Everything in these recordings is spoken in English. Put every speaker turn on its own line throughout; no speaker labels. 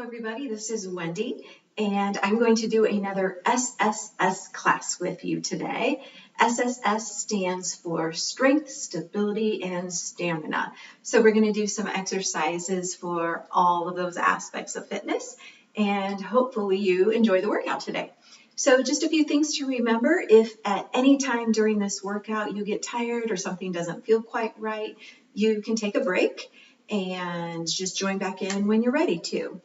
everybody, this is Wendy, and I'm going to do another SSS class with you today. SSS stands for Strength, Stability, and Stamina. So we're going to do some exercises for all of those aspects of fitness, and hopefully you enjoy the workout today. So just a few things to remember: if at any time during this workout you get tired or something doesn't feel quite right, you can take a break and just join back in when you're ready to.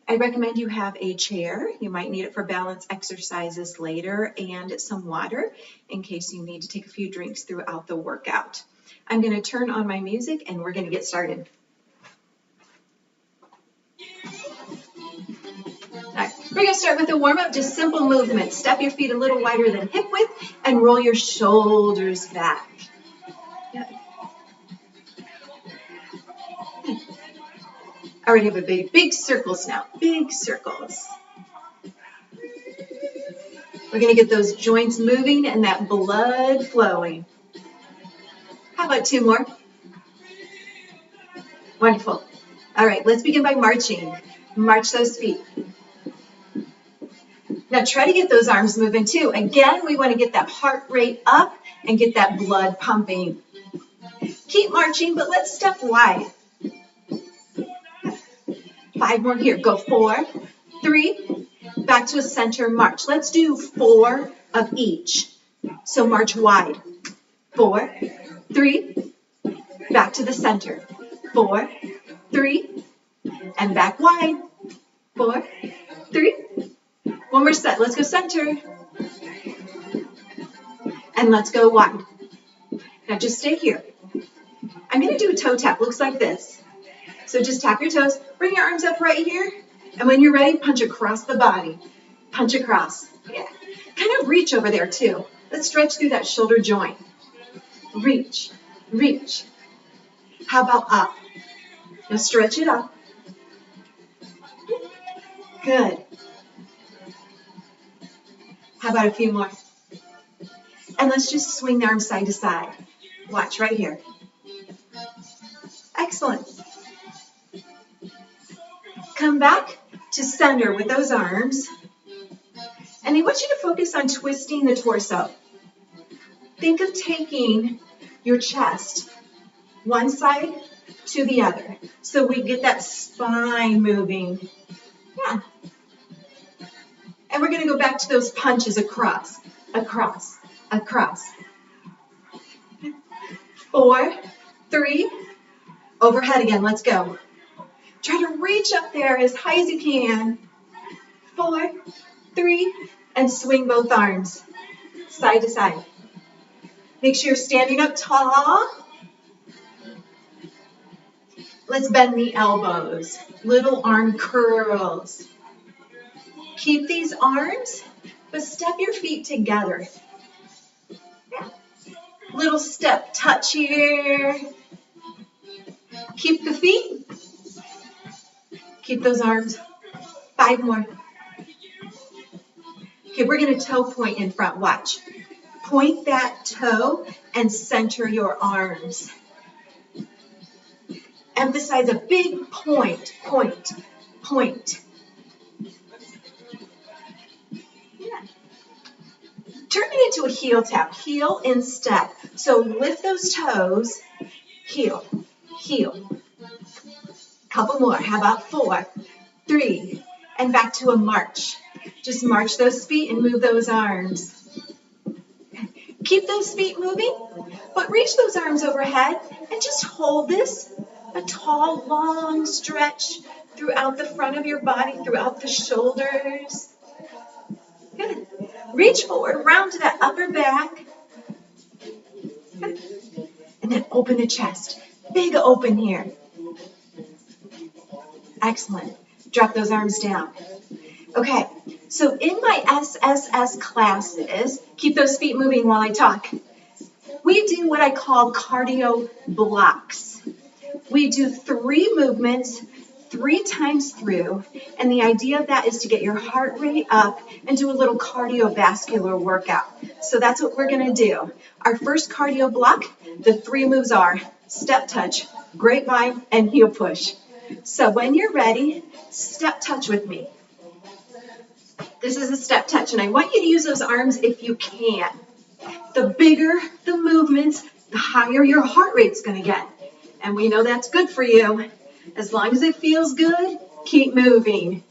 I recommend you have a chair. You might need it for balance exercises later, and some water in case you need to take a few drinks throughout the workout. I'm going to turn on my music and we're going to get started. All right, we're going to start with a warm-up, just simple movements. Step your feet a little wider than hip width and roll your shoulders back. I already have a big circles now, big circles. We're going to get those joints moving and that blood flowing. How about two more? Wonderful. All right, let's begin by marching. March those feet. Now try to get those arms moving too. Again, we want to get that heart rate up and get that blood pumping. Keep marching, but let's step wide. 5 more here. Go 4, 3, back to a center march. Let's do 4 of each. So march wide. 4, 3, back to the center. 4, 3, and back wide. 4, 3. One more set. Let's go center. And let's go wide. Now just stay here. I'm going to do a toe tap. Looks like this. So just tap your toes, bring your arms up right here, and when you're ready, punch across the body. Punch across. Yeah. Kind of reach over there too. Let's stretch through that shoulder joint. Reach, reach. How about up? Now stretch it up. Good. How about a few more? And let's just swing the arms side to side. Watch right here. Excellent. Come back to center with those arms. And I want you to focus on twisting the torso. Think of taking your chest one side to the other so we get that spine moving. Yeah. And we're going to go back to those punches across, across, across. 4, 3, overhead again. Let's go. Try to reach up there as high as you can. 4, 3, and swing both arms side to side. Make sure you're standing up tall. Let's bend the elbows. Little arm curls. Keep these arms, but step your feet together. Yeah. Little step touch here. Keep the feet. Keep those arms. 5 more. Okay, we're going to toe point in front. Watch. Point that toe and center your arms. Emphasize a big point, point, point. Yeah. Turn it into a heel tap. Heel in step. So lift those toes. Heel, heel. Couple more. How about 4, 3, and back to a march. Just march those feet and move those arms. Keep those feet moving, but reach those arms overhead and just hold this, a tall, long stretch throughout the front of your body, throughout the shoulders. Good. Reach forward, round to that upper back. Good. And then open the chest. Big open here. Excellent. Drop those arms down. Okay, so in my SSS classes, keep those feet moving while I talk. We do what I call cardio blocks. We do 3 movements 3 times through, and the idea of that is to get your heart rate up and do a little cardiovascular workout. So that's what we're going to do. Our first cardio block, the 3 moves are step touch, grapevine, and heel push. So when you're ready, step touch with me. This is a step touch, and I want you to use those arms if you can. The bigger the movements, the higher your heart rate's going to get. And we know that's good for you. As long as it feels good, keep moving.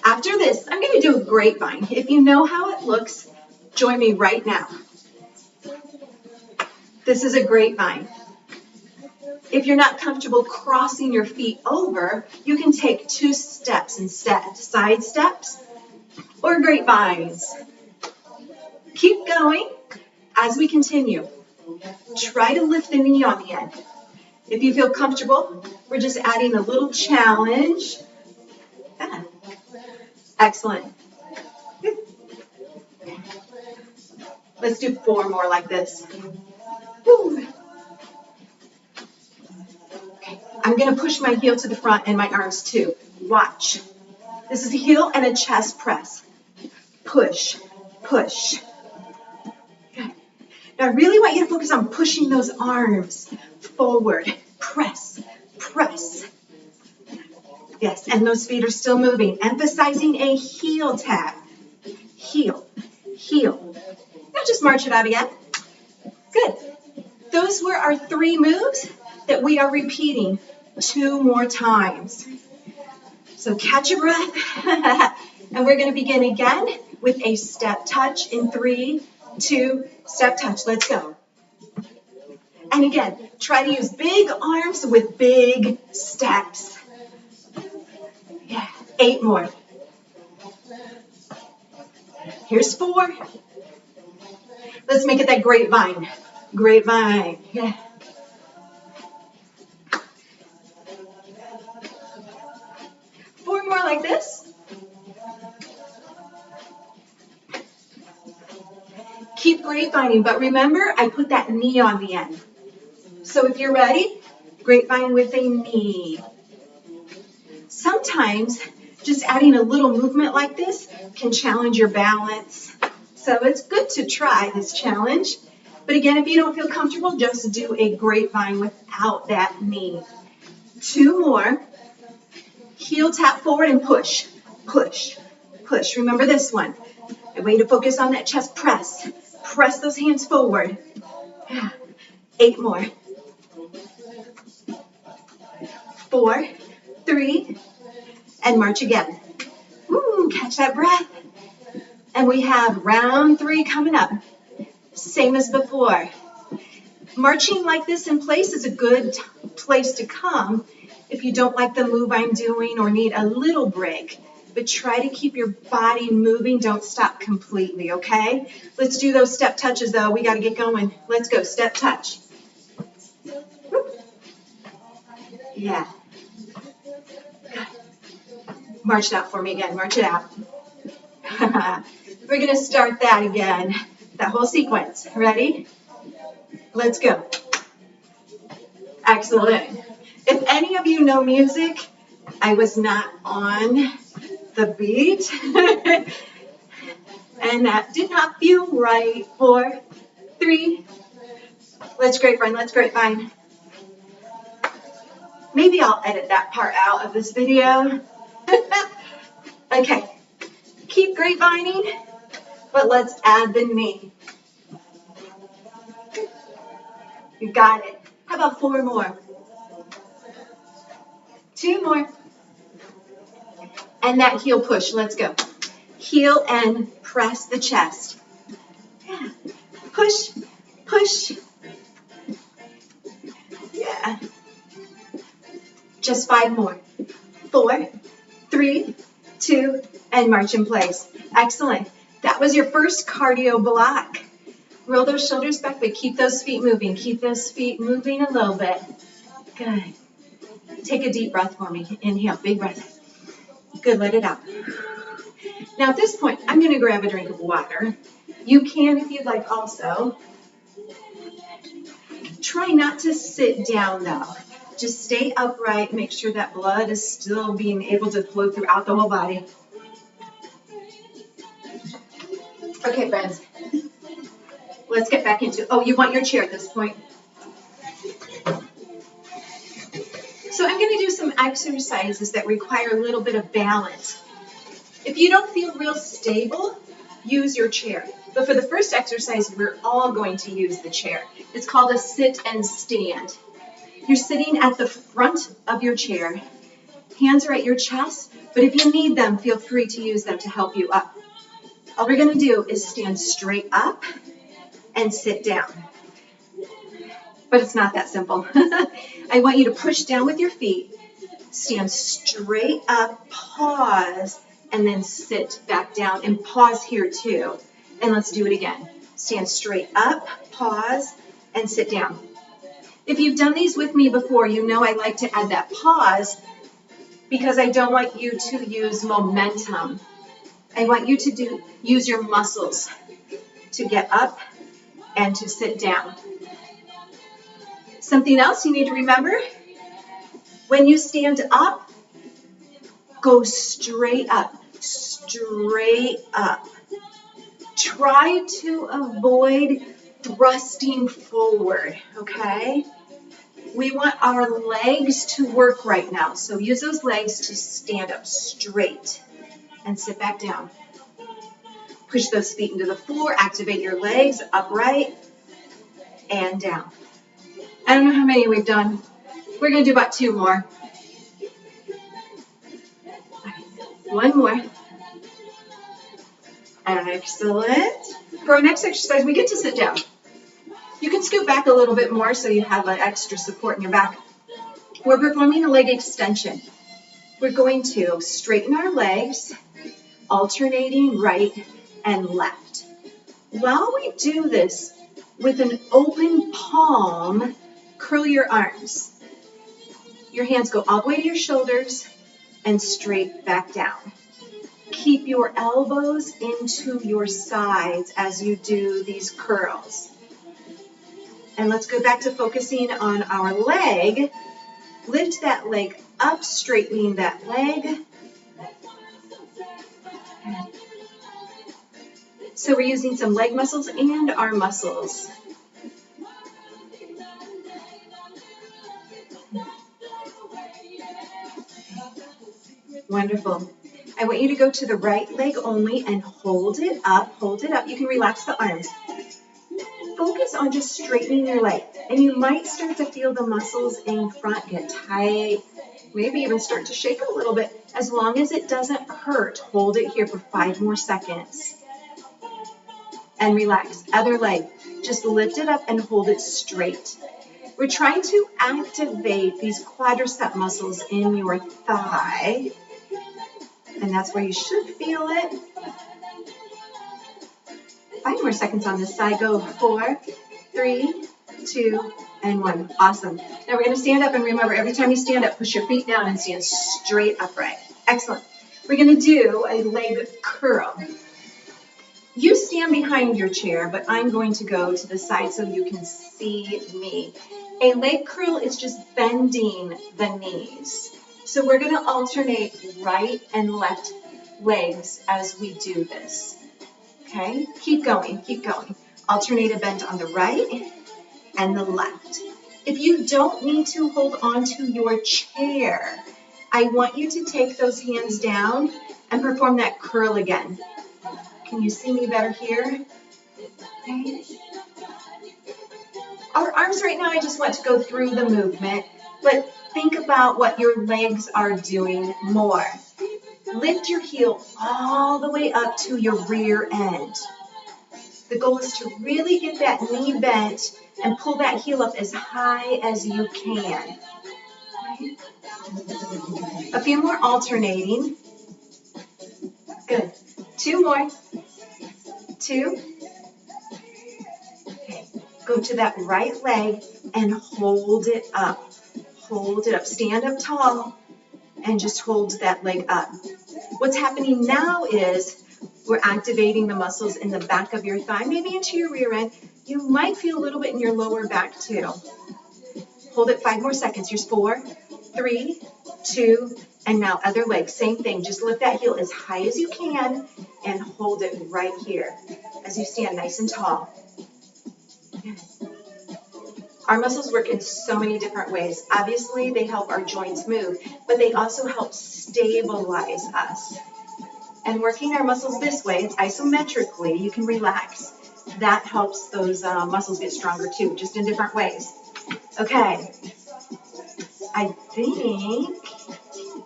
After this, I'm going to do a grapevine. If you know how it looks, join me right now. This is a grapevine. If you're not comfortable crossing your feet over, you can take 2 steps instead, side steps or grapevines. Keep going as we continue. Try to lift the knee on the end. If you feel comfortable, we're just adding a little challenge. Yeah. Excellent. Good. Let's do 4 more like this. Woo. Okay. I'm going to push my heel to the front and my arms too. Watch. This is a heel and a chest press. Push, push. Good. Now I really want you to focus on pushing those arms forward. Press, press. Yes, and those feet are still moving. Emphasizing a heel tap. Heel, heel. Now just march it out again. Good. Those were our 3 moves that we are repeating 2 more times. So catch your breath. And we're going to begin again with a step touch in 3, 2, step touch. Let's go. And again, try to use big arms with big steps. Yeah, 8 more. Here's 4. Let's make it that grapevine. Grapevine. Yeah. Four more like this. Keep grapevining, but remember, I put that knee on the end. So if you're ready, grapevine with a knee. Sometimes just adding a little movement like this can challenge your balance. So it's good to try this challenge. But again, if you don't feel comfortable, just do a grapevine without that knee. 2 more. Heel tap forward and push, push, push. Remember this one. I want you to focus on that chest press. Press those hands forward. 8 more. 4, 3, and march again. Woo, catch that breath. And we have round 3 coming up. Same as before. Marching like this in place is a good place to come if you don't like the move I'm doing or need a little break. But try to keep your body moving. Don't stop completely, okay? Let's do those step touches, though. We got to get going. Let's go. Step touch. Yeah. March it out for me again. March it out. We're going to start that again. That whole sequence. Ready? Let's go. Excellent. If any of you know music, I was not on the beat. And that did not feel right. 4, 3. Let's grapevine. Let's grapevine. Maybe I'll edit that part out of this video. Okay. Keep grapevining, but let's add the knee. You got it. How about 4 more? 2 more. And that heel push. Let's go. Heel and press the chest. Yeah. Push, push. Yeah. Just 5 more. 4, 3, 2, and march in place. Excellent. That was your first cardio block. Roll those shoulders back, but keep those feet moving. Keep those feet moving a little bit. Good. Take a deep breath for me. Inhale, big breath. Good, let it out. Now at this point, I'm going to grab a drink of water. You can if you'd like also. Try not to sit down though. Just stay upright. Make sure that blood is still being able to flow throughout the whole body. Okay, friends. Let's get back into it. Oh, you want your chair at this point. So I'm going to do some exercises that require a little bit of balance. If you don't feel real stable, use your chair. But for the first exercise, we're all going to use the chair. It's called a sit and stand. You're sitting at the front of your chair. Hands are at your chest, but if you need them, feel free to use them to help you up. All we're going to do is stand straight up and sit down. But it's not that simple. I want you to push down with your feet, stand straight up, pause, and then sit back down, and pause here too. And let's do it again. Stand straight up, pause, and sit down. If you've done these with me before, you know I like to add that pause because I don't want you to use momentum. I want you to use your muscles to get up and to sit down. Something else you need to remember, when you stand up, go straight up, straight up. Try to avoid thrusting forward, okay? We want our legs to work right now, so use those legs to stand up straight and sit back down. Push those feet into the floor, activate your legs, upright and down. I don't know how many we've done. We're going to do about 2 more. One more. Excellent. For our next exercise, we get to sit down. You can scoot back a little bit more so you have an extra support in your back. We're performing a leg extension. We're going to straighten our legs, alternating right and left. While we do this, with an open palm, curl your arms. Your hands go all the way to your shoulders and straight back down. Keep your elbows into your sides as you do these curls. And let's go back to focusing on our leg. Lift that leg up, straightening that leg. So we're using some leg muscles and arm muscles. Wonderful. I want you to go to the right leg only and hold it up, hold it up. You can relax the arms. Focus on just straightening your leg. And you might start to feel the muscles in front get tight, maybe even start to shake a little bit. As long as it doesn't hurt, hold it here for 5 more seconds. And relax. Other leg. Just lift it up and hold it straight. We're trying to activate these quadricep muscles in your thigh. And that's where you should feel it. 5 more seconds on this side. Go 4, 3, 2, and 1. Awesome. Now we're going to stand up, and remember, every time you stand up, push your feet down and stand straight upright. Excellent. We're going to do a leg curl. You stand behind your chair, but I'm going to go to the side so you can see me. A leg curl is just bending the knees. So we're going to alternate right and left legs as we do this. Okay? Keep going, keep going. Alternate a bend on the right and the left. If you don't need to hold on to your chair, I want you to take those hands down and perform that curl again. Can you see me better here? Okay. Our arms right now, I just want to go through the movement, but think about what your legs are doing more. Lift your heel all the way up to your rear end. The goal is to really get that knee bent and pull that heel up as high as you can. A few more alternating. Good. 2 more. 2. Okay. Go to that right leg and hold it up. Hold it up. Stand up tall and just hold that leg up. What's happening now is we're activating the muscles in the back of your thigh, maybe into your rear end. You might feel a little bit in your lower back too. Hold it 5 more seconds. Here's 4, 3, 2, and now other leg. Same thing. Just lift that heel as high as you can and hold it right here as you stand nice and tall. Our muscles work in so many different ways. Obviously, they help our joints move, but they also help stabilize us. And working our muscles this way, it's isometrically, you can relax. That helps those muscles get stronger too, just in different ways. Okay, I think,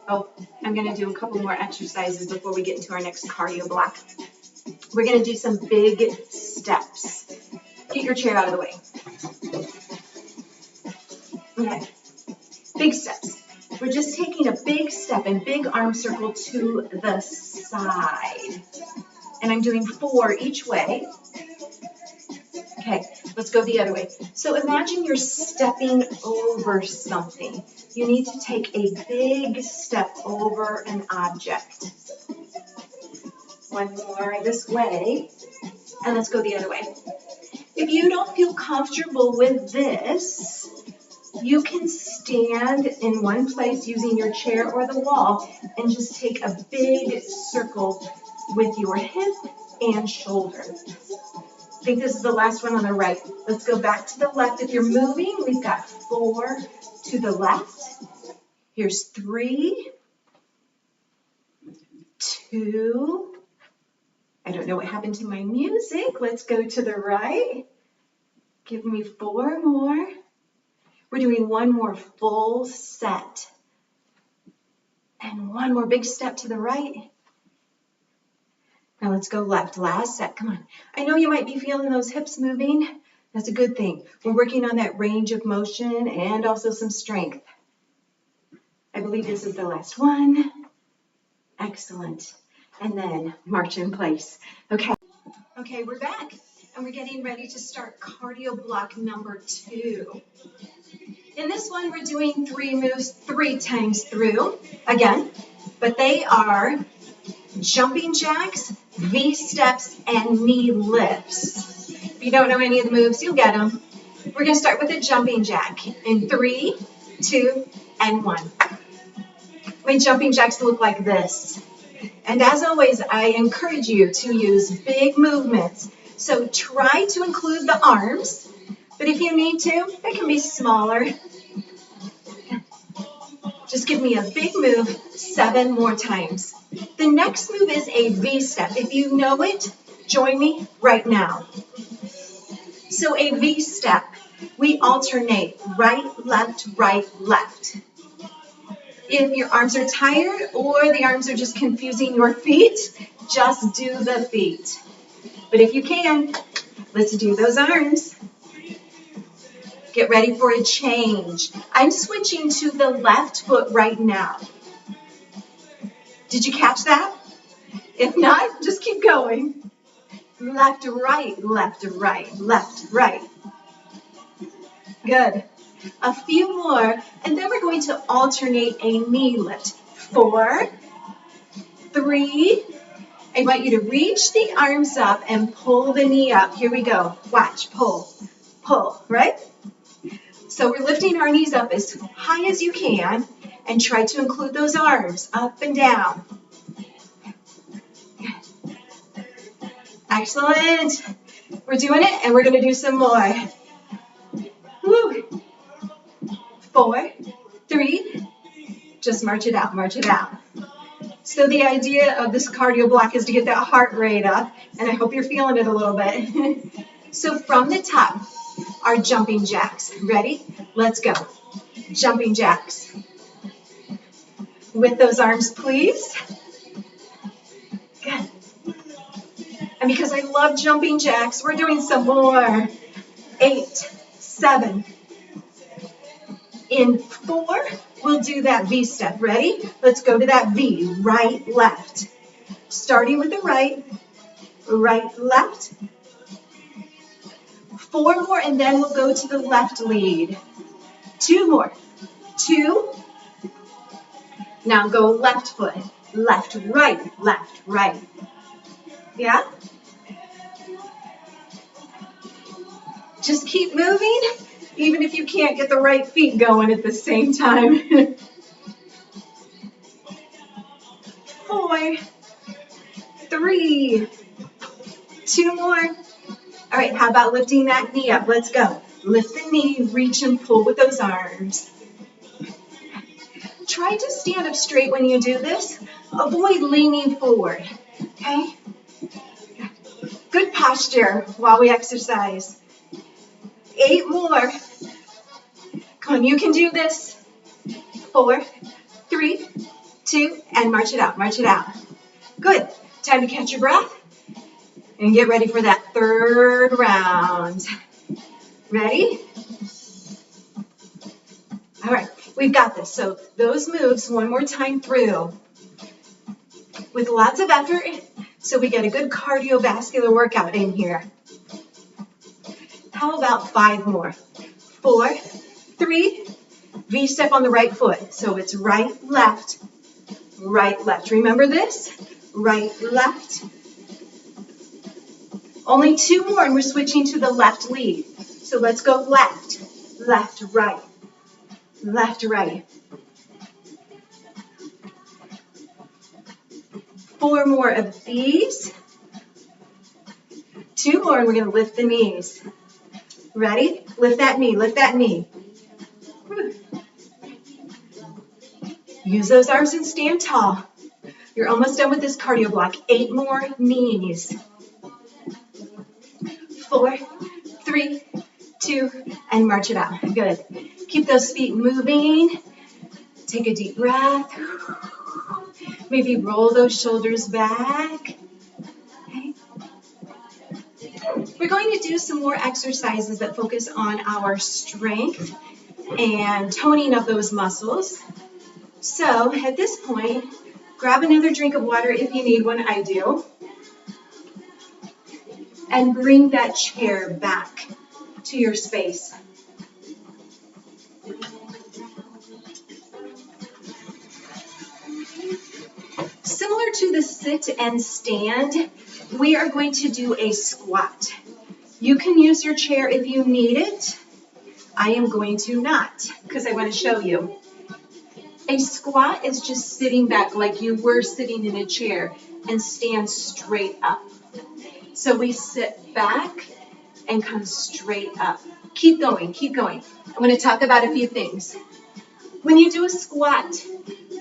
I'm gonna do a couple more exercises before we get into our next cardio block. We're gonna do some big steps. Get your chair out of the way. Okay, big steps. We're just taking a big step and big arm circle to the side. And I'm doing 4 each way. Okay, let's go the other way. So imagine you're stepping over something. You need to take a big step over an object. One more this way, and let's go the other way. If you don't feel comfortable with this, you can stand in one place using your chair or the wall and just take a big circle with your hip and shoulder. I think this is the last one on the right. Let's go back to the left. If you're moving, we've got 4 to the left. Here's 3, 2. I don't know what happened to my music. Let's go to the right. Give me 4 more. We're doing one more full set. And one more big step to the right. Now let's go left, last set, come on. I know you might be feeling those hips moving. That's a good thing. We're working on that range of motion and also some strength. I believe this is the last one. Excellent. And then march in place. Okay, we're back and we're getting ready to start cardio block number 2. In this one, we're doing 3 moves 3 times through again, but they are jumping jacks, V-steps, and knee lifts. If you don't know any of the moves, you'll get them. We're going to start with a jumping jack in 3, 2, and 1. My jumping jacks look like this. And as always, I encourage you to use big movements. So try to include the arms, but if you need to, they can be smaller. Just give me a big move 7 more times. The next move is a V-step. If you know it, join me right now. So a V-step, we alternate right, left, right, left. If your arms are tired or the arms are just confusing your feet, just do the feet. But if you can, let's do those arms. Get ready for a change. I'm switching to the left foot right now. Did you catch that? If not, just keep going. Left, right, left, right, left, right. Good. A few more, and then we're going to alternate a knee lift. 4, 3. I want you to reach the arms up and pull the knee up. Here we go. Watch, pull, pull, right? So we're lifting our knees up as high as you can and try to include those arms up and down. Excellent. We're doing it and we're going to do some more. Woo. 4, 3. Just march it out, march it out. So the idea of this cardio block is to get that heart rate up, and I hope you're feeling it a little bit. So from the top, our jumping jacks. Ready? Let's go. Jumping jacks. With those arms, please. Good. And because I love jumping jacks, we're doing some more. 8, 7. In 4, we'll do that V step. Ready? Let's go to that V. Right, left. Starting with the right. Right, left. 4 more, and then we'll go to the left lead. 2 more. 2. Now go left foot. Left, right, left, right. Yeah? Just keep moving, even if you can't get the right feet going at the same time. 4, 3, 2 more. All right, how about lifting that knee up? Let's go. Lift the knee, reach and pull with those arms. Try to stand up straight when you do this. Avoid leaning forward, okay? Good posture while we exercise. 8 more. Come on, you can do this. 4, 3, 2, and march it out, march it out. Good. Time to catch your breath and get ready for that third round. Ready? All right, we've got this. So those moves one more time through with lots of effort so we get a good cardiovascular workout in here. How about 5 more? 4, 3, V-step on the right foot. So it's right, left, right, left. Remember this? Right, left. Only 2 more and we're switching to the left lead. So let's go left, left, right, left, right. 4 more of these. 2 more and we're going to lift the knees. Ready? Lift that knee, lift that knee. Use those arms and stand tall. You're almost done with this cardio block. 8 more knees. 4, 3, 2, and march it out. Good. Keep those feet moving. Take a deep breath. Maybe roll those shoulders back. Okay. We're going to do some more exercises that focus on our strength and toning of those muscles. So at this point, grab another drink of water if you need one, I do. And bring that chair back to your space. Similar to the sit and stand, we are going to do a squat. You can use your chair if you need it. I am going to not, because I want to show you. A squat is just sitting back like you were sitting in a chair and stand straight up. So we sit back and come straight up. Keep going, keep going. I'm going to talk about a few things. When you do a squat,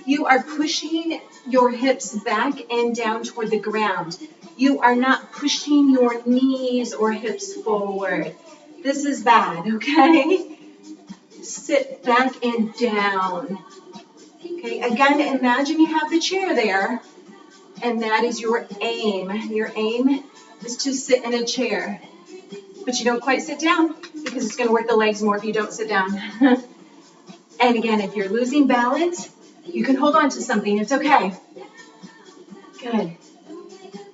you are pushing your hips back and down toward the ground. You are not pushing your knees or hips forward. This is bad, okay? Sit back and down. Okay, again, imagine you have the chair there, and that is your aim. Your aim is to sit in a chair, but you don't quite sit down because it's going to work the legs more if you don't sit down. And again, if you're losing balance, you can hold on to something. It's okay. Good.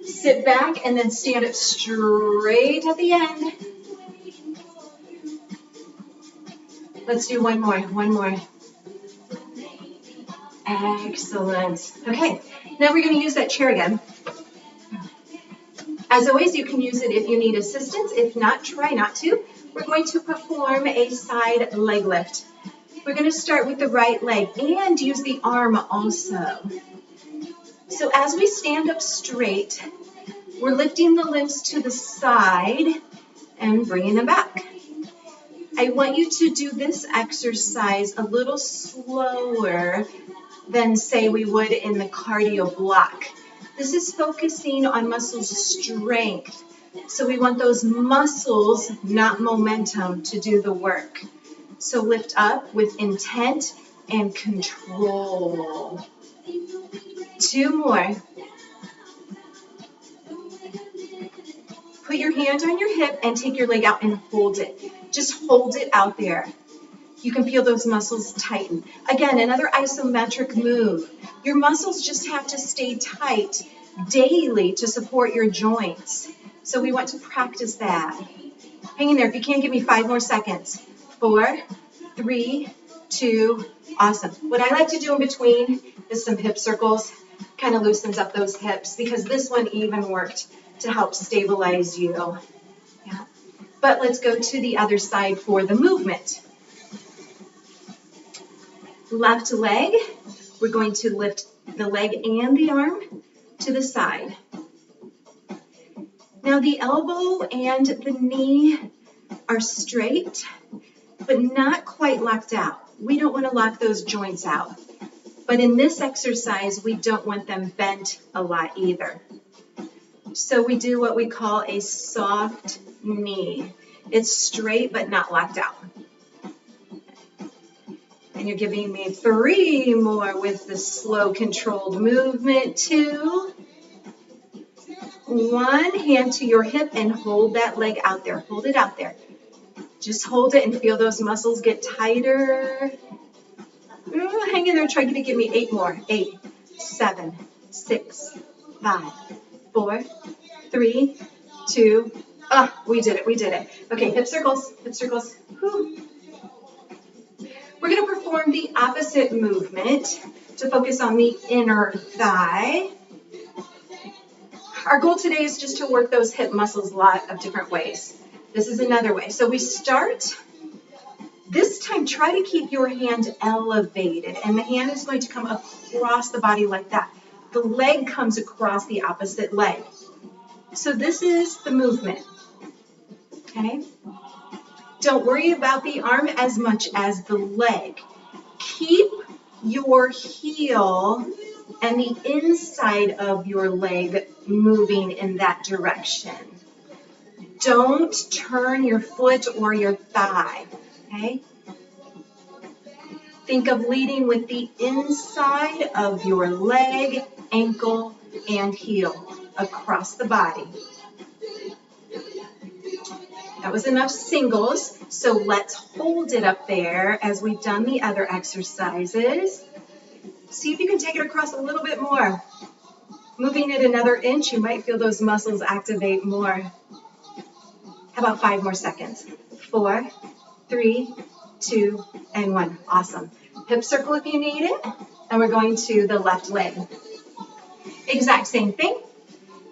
Sit back and then stand up straight at the end. Let's do one more, one more. Excellent. Okay, now we're going to use that chair again. As always, you can use it if you need assistance. If not, try not to. We're going to perform a side leg lift. We're going to start with the right leg and use the arm also. So as we stand up straight, we're lifting the limbs to the side and bringing them back. I want you to do this exercise a little slower than, say, we would in the cardio block. This is focusing on muscle strength. So we want those muscles, not momentum, to do the work. So lift up with intent and control. 2 more. Put your hand on your hip and take your leg out and hold it. Just hold it out there. You can feel those muscles tighten. Again, another isometric move. Your muscles just have to stay tight daily to support your joints. So we want to practice that. Hang in there. If you can, give me 5 more seconds. 4, 3, 2, awesome. What I like to do in between is some hip circles. Kind of loosens up those hips because this one even worked to help stabilize you. Yeah. But let's go to the other side for the movement. Left leg, we're going to lift the leg and the arm to the side. Now the elbow and the knee are straight, but not quite locked out. We don't want to lock those joints out. But in this exercise, we don't want them bent a lot either. So we do what we call a soft knee. It's straight but not locked out. And you're giving me 3 more with the slow controlled movement. 2. 1, hand to your hip and hold that leg out there. Hold it out there. Just hold it and feel those muscles get tighter. Hang in there, try to give me 8 more. 8, 7, 6, 5, 4, 3, 2. We did it. Okay, hip circles. Whew. We're going to perform the opposite movement to focus on the inner thigh. Our goal today is just to work those hip muscles a lot of different ways. This is another way. So we start, this time try to keep your hand elevated, and the hand is going to come across the body like that. The leg comes across the opposite leg. So this is the movement, okay? Don't worry about the arm as much as the leg. Keep your heel and the inside of your leg moving in that direction. Don't turn your foot or your thigh, okay? Think of leading with the inside of your leg, ankle, and heel across the body. That was enough singles, so let's hold it up there as we've done the other exercises. See if you can take it across a little bit more. Moving it another inch, you might feel those muscles activate more. How about 5 more seconds? 4, 3, 2, and 1. Awesome. Hip circle if you need it, and we're going to the left leg. Exact same thing.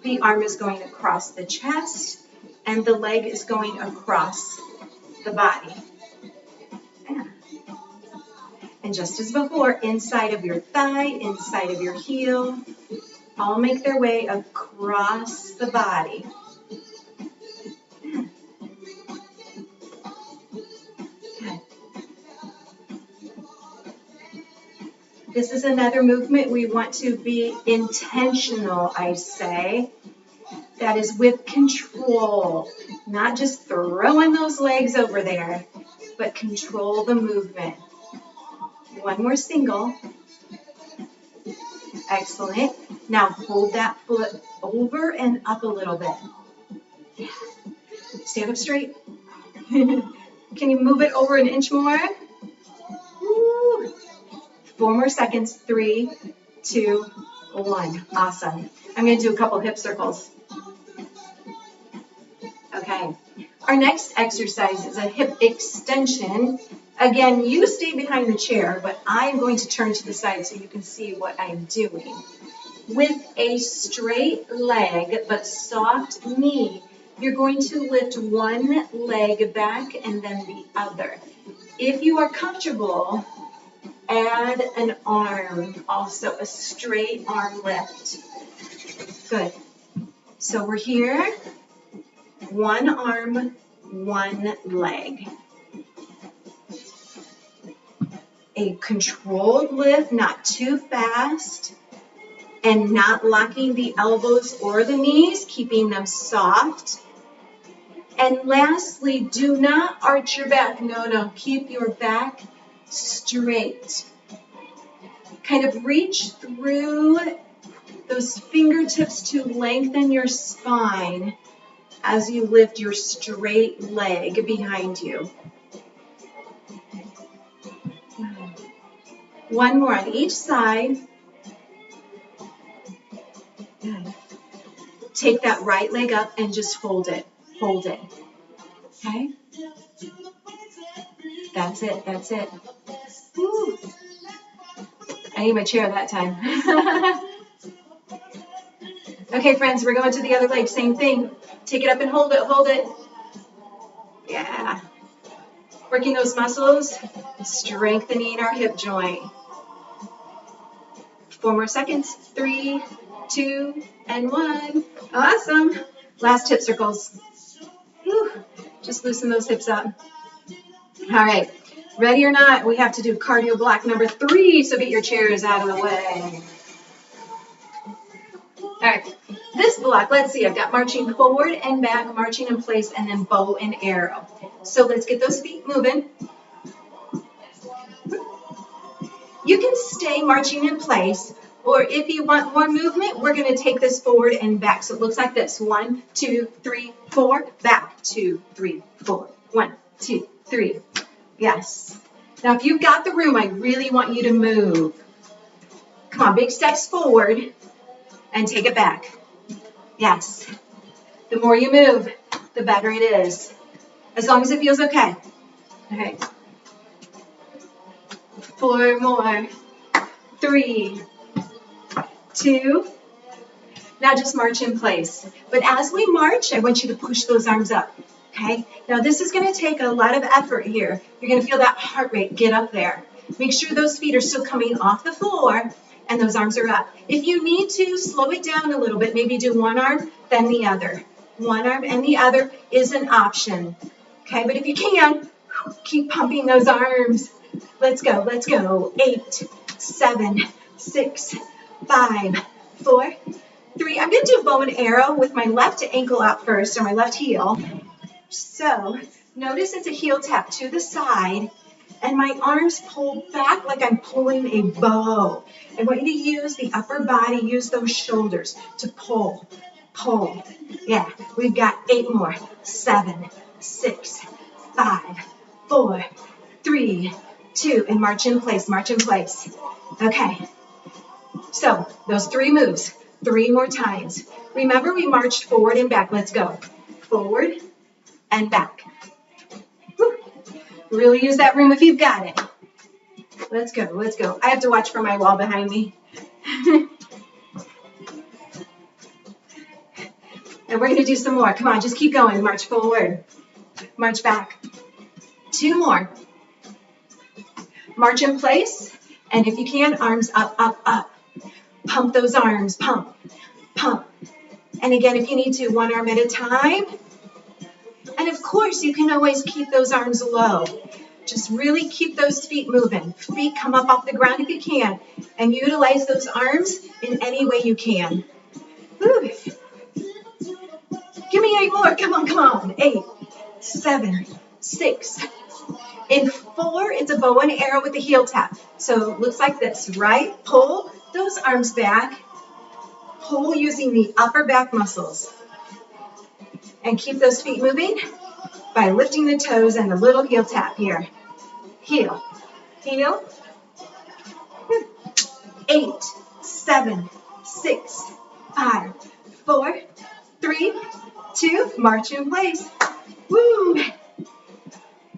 The arm is going across the chest, and the leg is going across the body. Yeah. And just as before, inside of your thigh, inside of your heel, all make their way across the body. Yeah. Good. This is another movement we want to be intentional, I say. That is with control, not just throwing those legs over there, but control the movement. 1 more single. Excellent. Now hold that foot over and up a little bit. Yeah. Stand up straight. Can you move it over an inch more? Woo. 4 more seconds. 3, 2, 1. Awesome. I'm going to do a couple hip circles. Okay, our next exercise is a hip extension. Again, you stay behind the chair, but I'm going to turn to the side so you can see what I'm doing. With a straight leg but soft knee, you're going to lift one leg back and then the other. If you are comfortable, add an arm, also a straight arm lift. Good. So we're here. 1 arm, 1 leg. A controlled lift, not too fast, and not locking the elbows or the knees, keeping them soft. And lastly, do not arch your back. No, keep your back straight. Kind of reach through those fingertips to lengthen your spine as you lift your straight leg behind you. 1 more on each side. Good. Take that right leg up and just hold it. Hold it. Okay? That's it. Woo. I need my chair that time. Okay, friends, we're going to the other leg. Same thing. Take it up and hold it. Yeah. Working those muscles, strengthening our hip joint. 4 more seconds. 3, 2, and 1. Awesome. Last hip circles. Whew. Just loosen those hips up. All right, ready or not, we have to do cardio block number 3, so get your chairs out of the way. All right, this block, let's see, I've got marching forward and back, marching in place, and then bow and arrow. So let's get those feet moving. You can stay marching in place, or if you want more movement, we're going to take this forward and back. So it looks like this. 1, 2, 3, 4, back. 2, 3, 4. 1, 2, 3. Yes. Now, if you've got the room, I really want you to move. Come on, big steps forward and take it back. Yes. The more you move, the better it is. As long as it feels okay. All right. 4 more. 3, 2. Now just march in place. But as we march, I want you to push those arms up. Okay? Now this is going to take a lot of effort here. You're going to feel that heart rate get up there. Make sure those feet are still coming off the floor and those arms are up. If you need to, slow it down a little bit. Maybe do one arm, then the other. One arm and the other is an option. Okay? But if you can, keep pumping those arms. Let's go. Let's go. 8, 7, 6, 5, 4, 3. I'm going to do bow and arrow with my left ankle out first, or my left heel. So notice it's a heel tap to the side, and my arms pull back like I'm pulling a bow. I want you to use the upper body, use those shoulders to pull, pull. Yeah, we've got 8 more. 7, 6, 5, 4, 3, 2, and march in place, march in place. Okay, so those 3 moves, 3 more times. Remember, we marched forward and back. Let's go. Forward and back. Woo. Really use that room if you've got it. Let's go, let's go. I have to watch for my wall behind me. And we're going to do some more. Come on, just keep going. March forward. March back. 2 more. March in place. And if you can, arms up, up, up. Pump those arms. Pump, pump. And again, if you need to, 1 arm at a time. And of course, you can always keep those arms low. Just really keep those feet moving. Feet come up off the ground if you can. And utilize those arms in any way you can. Woo. Give me 8 more. Come on, come on. 8, 7, 6. In 4, it's a bow and arrow with a heel tap. So it looks like this, right? Pull those arms back. Pull using the upper back muscles. And keep those feet moving by lifting the toes and the little heel tap here. Heel, heel. 8, 7, 6, 5, 4, 3, 2, march in place. Woo!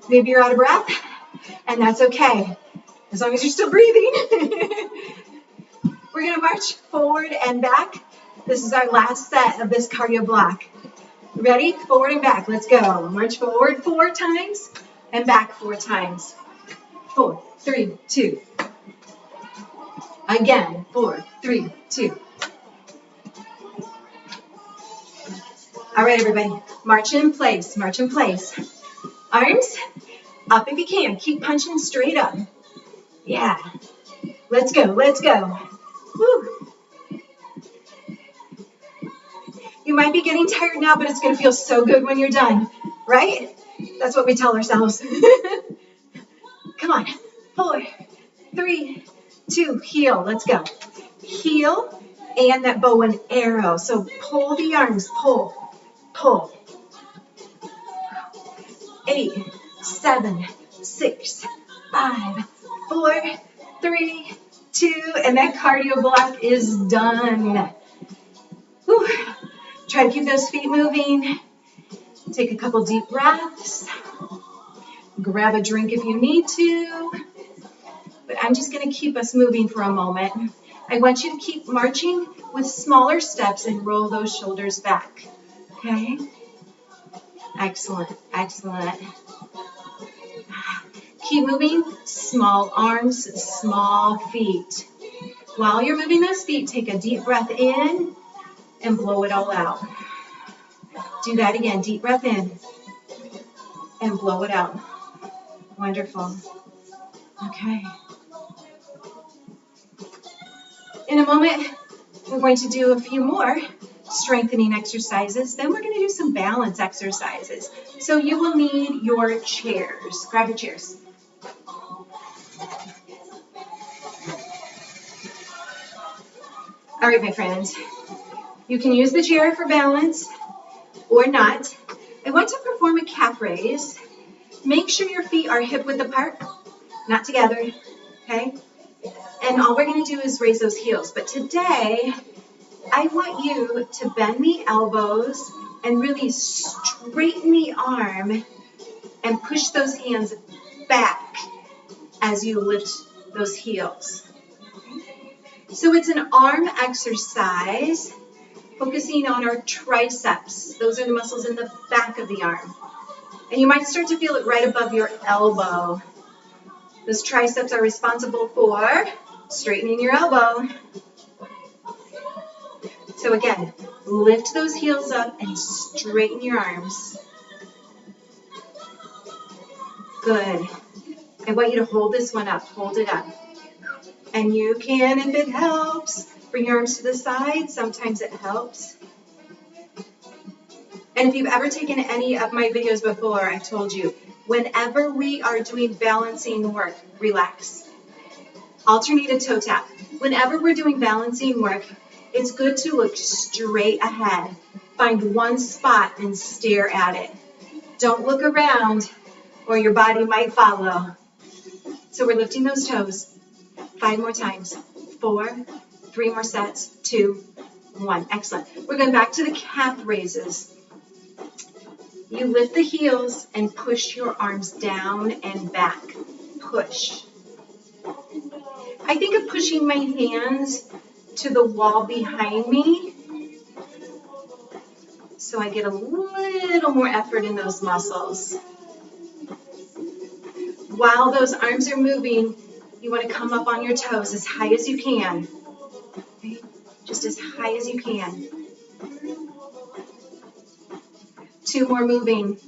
Maybe you're out of breath, and that's okay, as long as you're still breathing. We're going to march forward and back. This is our last set of this cardio block. Ready? Forward and back. Let's go. March forward 4 times and back 4 times. 4, 3, 2. Again, 4, 3, 2. All right, everybody. March in place. March in place. Arms up if you can. Keep punching straight up. Yeah. Let's go. Let's go. Woo. You might be getting tired now, but it's going to feel so good when you're done, right? That's what we tell ourselves. Come on. 4, 3, 2. Heel. Let's go. Heel and that bow and arrow. So pull the arms. Pull. Pull. 8, 7, 6, 5, 4, 3, 2, and that cardio block is done. Whew. Try to keep those feet moving. Take a couple deep breaths. Grab a drink if you need to. But I'm just going to keep us moving for a moment. I want you to keep marching with smaller steps and roll those shoulders back. Okay? Excellent, excellent. Keep moving, small arms, small feet. While you're moving those feet, take a deep breath in and blow it all out. Do that again, deep breath in and blow it out. Wonderful. Okay. In a moment, we're going to do a few more strengthening exercises. Then we're going to do some balance exercises. So you will need your chairs. Grab your chairs. All right, my friends. You can use the chair for balance or not. I want to perform a calf raise. Make sure your feet are hip width apart, not together, okay? And all we're going to do is raise those heels. But today, I want you to bend the elbows and really straighten the arm and push those hands back as you lift those heels. So it's an arm exercise focusing on our triceps. Those are the muscles in the back of the arm. And you might start to feel it right above your elbow. Those triceps are responsible for straightening your elbow. So again, lift those heels up and straighten your arms. Good. I want you to hold this one up. Hold it up. And you can, if it helps, bring your arms to the side. Sometimes it helps. And if you've ever taken any of my videos before, I told you, whenever we are doing balancing work, relax. Alternate a toe tap. Whenever we're doing balancing work, it's good to look straight ahead. Find one spot and stare at it. Don't look around or your body might follow. So we're lifting those toes. 5 more times. 4, 3 more sets, 2, 1. Excellent. We're going back to the calf raises. You lift the heels and push your arms down and back. Push. I think of pushing my hands to the wall behind me so I get a little more effort in those muscles. While those arms are moving, you want to come up on your toes as high as you can. Okay? Just as high as you can. 2 more moving.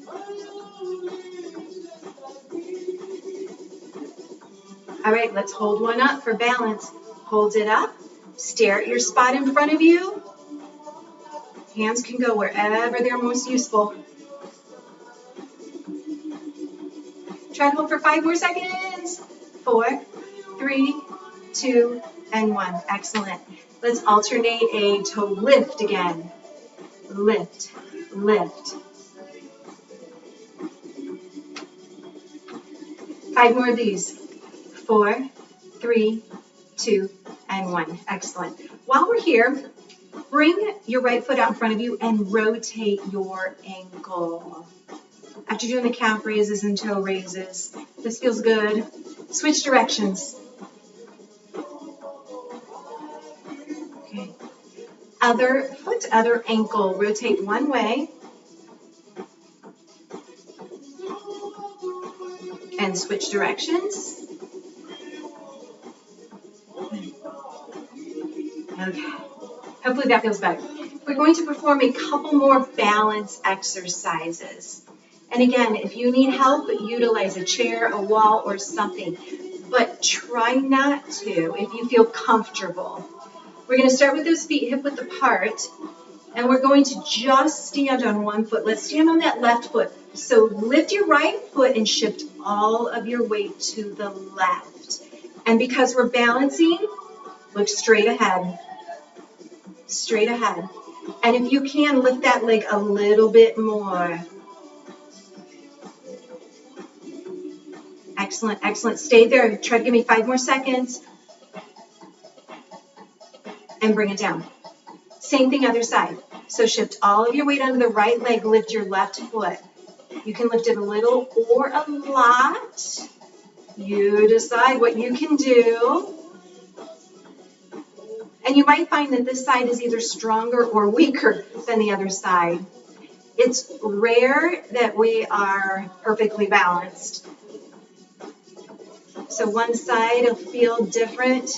All right, let's hold one up for balance. Hold it up. Stare at your spot in front of you. Hands can go wherever they're most useful. Try to hold for 5 more seconds. 4, 3, 2, and 1. Excellent. Let's alternate a toe lift again. Lift, lift. 5 more of these. 4, 3, 2, and 1. Excellent. While we're here, bring your right foot out in front of you and rotate your ankle. After doing the calf raises and toe raises, this feels good. Switch directions. Okay. Other foot, other ankle. Rotate one way. And switch directions. Okay. Hopefully that feels better. We're going to perform a couple more balance exercises. And again, if you need help, utilize a chair, a wall, or something. But try not to if you feel comfortable. We're going to start with those feet hip width apart. And we're going to just stand on one foot. Let's stand on that left foot. So lift your right foot and shift all of your weight to the left. And because we're balancing, look straight ahead. Straight ahead. And if you can, lift that leg a little bit more. Excellent, excellent. Stay there. Try to give me 5 more seconds. And bring it down. Same thing other side. So shift all of your weight onto the right leg. Lift your left foot. You can lift it a little or a lot. You decide what you can do. And you might find that this side is either stronger or weaker than the other side. It's rare that we are perfectly balanced. So one side will feel different,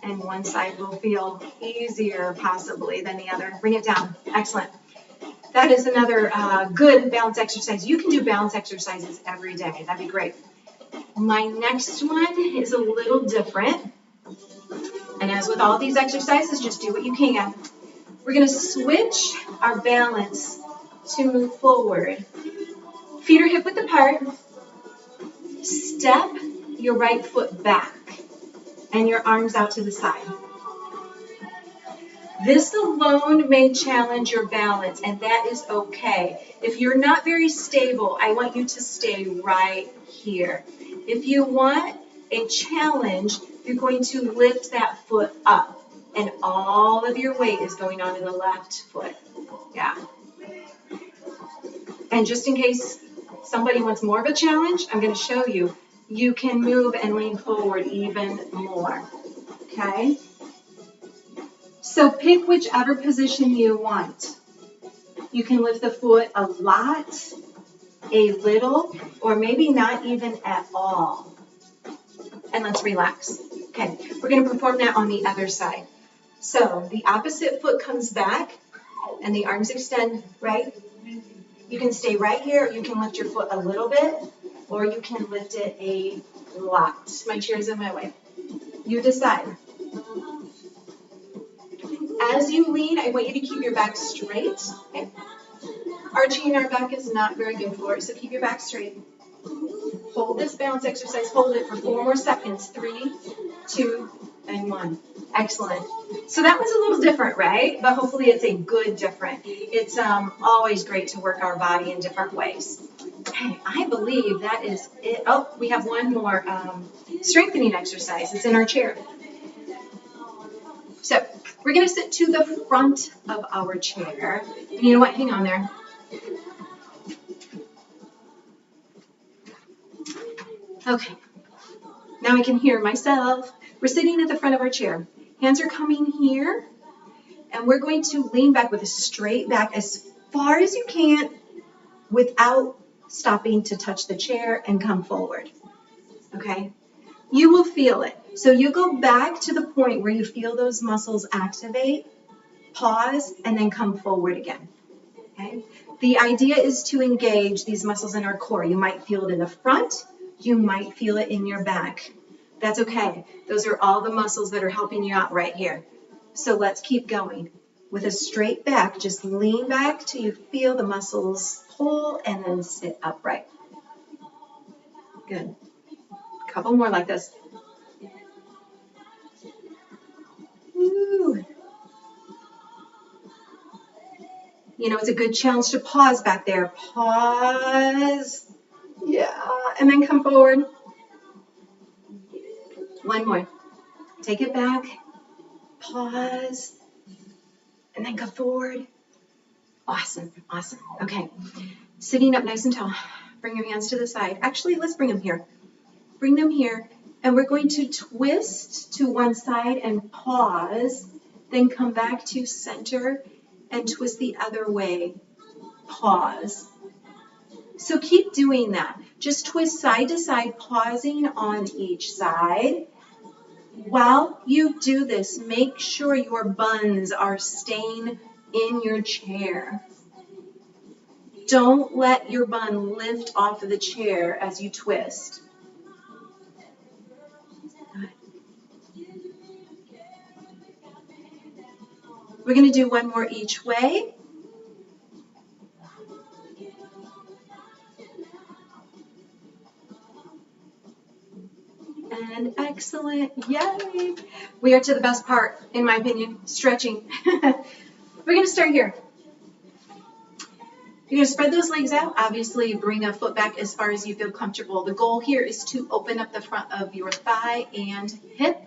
and one side will feel easier possibly than the other. Bring it down. Excellent. That is another good balance exercise. You can do balance exercises every day. That'd be great. My next one is a little different. And as with all of these exercises, just do what you can. We're going to switch our balance to move forward. Feet are hip width apart. Step your right foot back and your arms out to the side. This alone may challenge your balance, and that is okay. If you're not very stable, I want you to stay right here. If you want a challenge, you're going to lift that foot up, and all of your weight is going onto the left foot. Yeah. And just in case somebody wants more of a challenge, I'm going to show you. You can move and lean forward even more. Okay? So pick whichever position you want. You can lift the foot a lot, a little, or maybe not even at all. And let's relax. Okay, we're going to perform that on the other side. So the opposite foot comes back and the arms extend, right? You can stay right here, or you can lift your foot a little bit, or you can lift it a lot. My chair's in my way. You decide. As you lean, I want you to keep your back straight. Okay? Arching our back is not very good for it, so keep your back straight. Hold this balance exercise. Hold it for 4 more seconds. 3, 2, and 1. Excellent. So that was a little different, right? But hopefully it's a good different. It's always great to work our body in different ways. Okay, I believe that is it. Oh, we have one more strengthening exercise. It's in our chair. So we're going to sit to the front of our chair. And you know what? Hang on there. Okay. Now I can hear myself. We're sitting at the front of our chair. Hands are coming here. And we're going to lean back with a straight back as far as you can without stopping to touch the chair and come forward. Okay? You will feel it. So you go back to the point where you feel those muscles activate, pause, and then come forward again. Okay? The idea is to engage these muscles in our core. You might feel it in the front. You might feel it in your back. That's okay. Those are all the muscles that are helping you out right here. So let's keep going. With a straight back, just lean back till you feel the muscles pull and then sit upright. Good. A couple more like this. Woo. You know, it's a good challenge to pause back there. Pause. Yeah. And then come forward. One more. Take it back. Pause. And then come forward. Awesome. Awesome. Okay. Sitting up nice and tall. Bring your hands to the side. Actually, let's bring them here. Bring them here. And we're going to twist to one side and pause. Then come back to center and twist the other way. Pause. So keep doing that. Just twist side to side, pausing on each side. While you do this, make sure your buns are staying in your chair. Don't let your bun lift off of the chair as you twist. We're going to do one more each way. And excellent. Yay. We are to the best part, in my opinion, stretching. We're going to start here. You're going to spread those legs out. Obviously, bring a foot back as far as you feel comfortable. The goal here is to open up the front of your thigh and hip,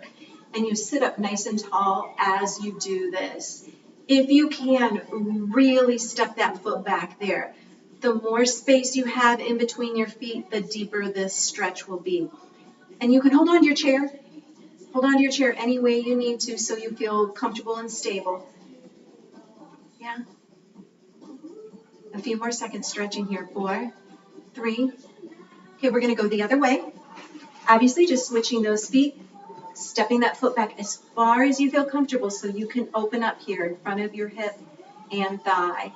and you sit up nice and tall as you do this. If you can, really step that foot back there. The more space you have in between your feet, the deeper this stretch will be. And you can hold on to your chair. Hold on to your chair any way you need to so you feel comfortable and stable. Yeah. A few more seconds stretching here. 4, 3. Okay, we're going to go the other way. Obviously, just switching those feet, stepping that foot back as far as you feel comfortable so you can open up here in front of your hip and thigh.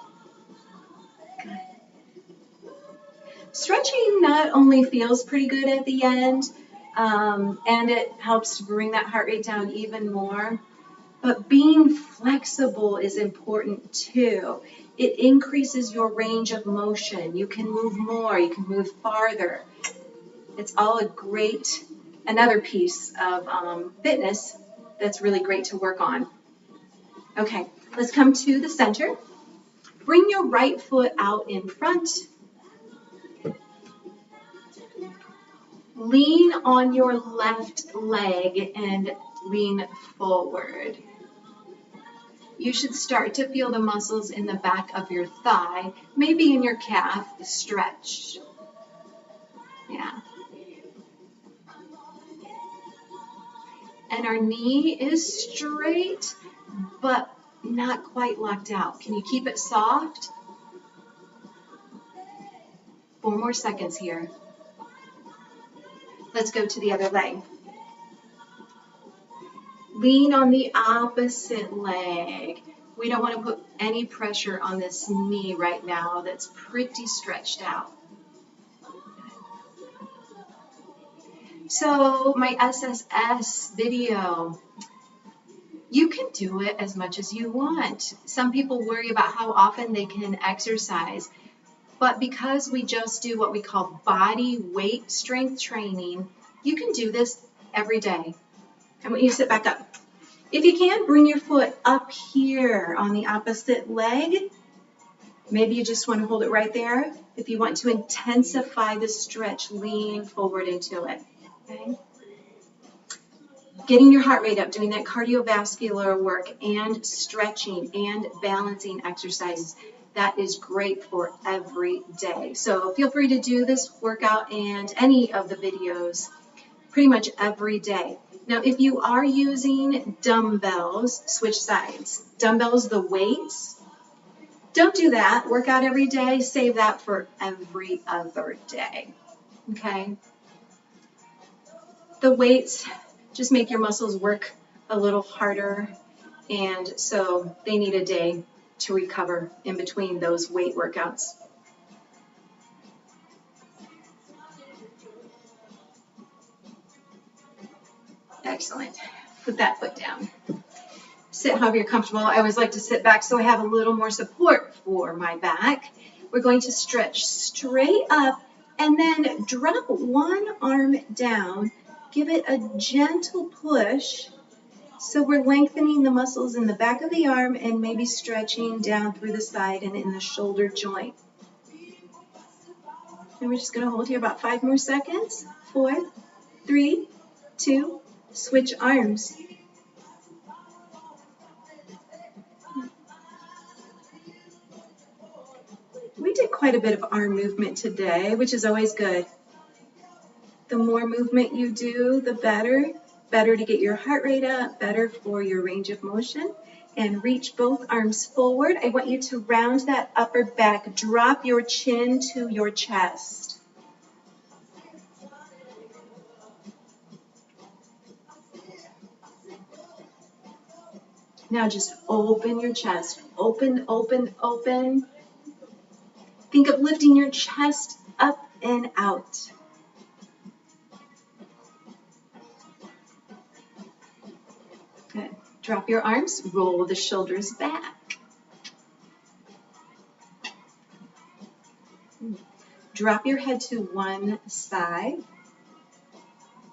Good. Stretching not only feels pretty good at the end, and it helps to bring that heart rate down even more, but being flexible is important too. It increases your range of motion. You can move more, you can move farther. It's all another piece of fitness that's really great to work on. Okay, let's come to the center. Bring your right foot out in front. Lean on your left leg and lean forward. You should start to feel the muscles in the back of your thigh, maybe in your calf, stretch. Yeah. And our knee is straight, but not quite locked out. Can you keep it soft? 4 more seconds here. Let's go to the other leg. Lean on the opposite leg. We don't want to put any pressure on this knee right now that's pretty stretched out. So my SSS video, you can do it as much as you want. Some people worry about how often they can exercise, but because we just do what we call body weight strength training, you can do this every day. I want you to sit back up. If you can, bring your foot up here on the opposite leg. Maybe you just want to hold it right there. If you want to intensify the stretch, lean forward into it. Okay? Getting your heart rate up, doing that cardiovascular work and stretching and balancing exercises, that is great for every day. So feel free to do this workout and any of the videos pretty much every day. Now, if you are using dumbbells, switch sides. Dumbbells, the weights, don't do that. Work out every day. Save that for every other day. Okay? The weights just make your muscles work a little harder, and so they need a day to recover in between those weight workouts. Excellent. Put that foot down. Sit however you're comfortable. I always like to sit back so I have a little more support for my back. We're going to stretch straight up and then drop one arm down. Give it a gentle push. So we're lengthening the muscles in the back of the arm and maybe stretching down through the side and in the shoulder joint. And we're just going to hold here about 5 more seconds. 4, 3, 2, switch arms. We did quite a bit of arm movement today, which is always good. The more movement you do, the better. Better to get your heart rate up, better for your range of motion. And reach both arms forward. I want you to round that upper back. Drop your chin to your chest. Now just open your chest. Open, open, open. Think of lifting your chest up and out. Good. Drop your arms, roll the shoulders back. Drop your head to one side.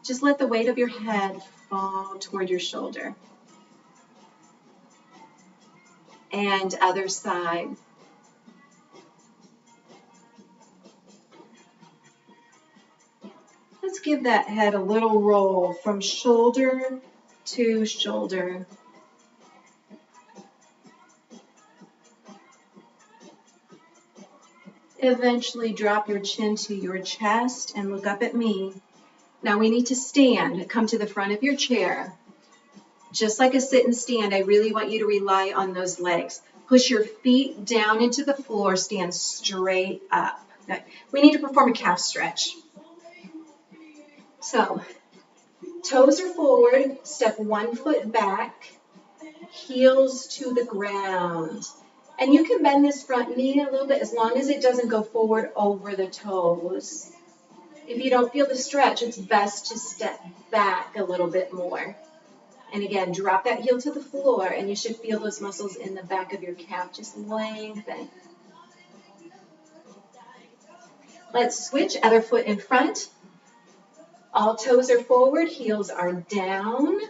Just let the weight of your head fall toward your shoulder. And other side. Let's give that head a little roll from shoulder to shoulder. Eventually drop your chin to your chest and look up at me. Now we need to stand. Come to the front of your chair. Just like a sit and stand, I really want you to rely on those legs. Push your feet down into the floor, stand straight up. Okay. We need to perform a calf stretch. So, toes are forward, step one foot back, heels to the ground. And you can bend this front knee a little bit as long as it doesn't go forward over the toes. If you don't feel the stretch, it's best to step back a little bit more. And again, drop that heel to the floor, and you should feel those muscles in the back of your calf just lengthen. Let's switch, other foot in front. All toes are forward, heels are down.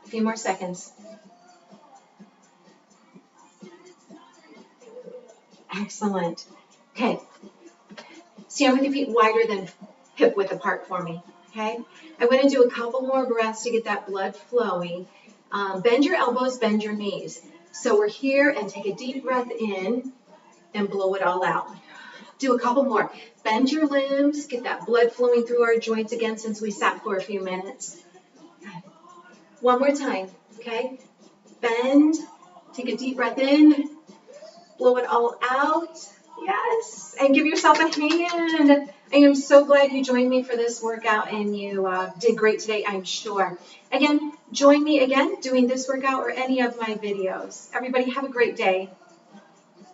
A few more seconds. Excellent. Okay. Stand with your feet wider than hip width apart for me. Okay. I want to do a couple more breaths to get that blood flowing. Bend your elbows, bend your knees. So we're here, and take a deep breath in and blow it all out. Do a couple more. Bend your limbs, get that blood flowing through our joints again since we sat for a few minutes. One more time, okay? Bend, take a deep breath in, blow it all out. Yes, and give yourself a hand. I am so glad you joined me for this workout, and you did great today, I'm sure. Again, join me again doing this workout or any of my videos. Everybody have a great day.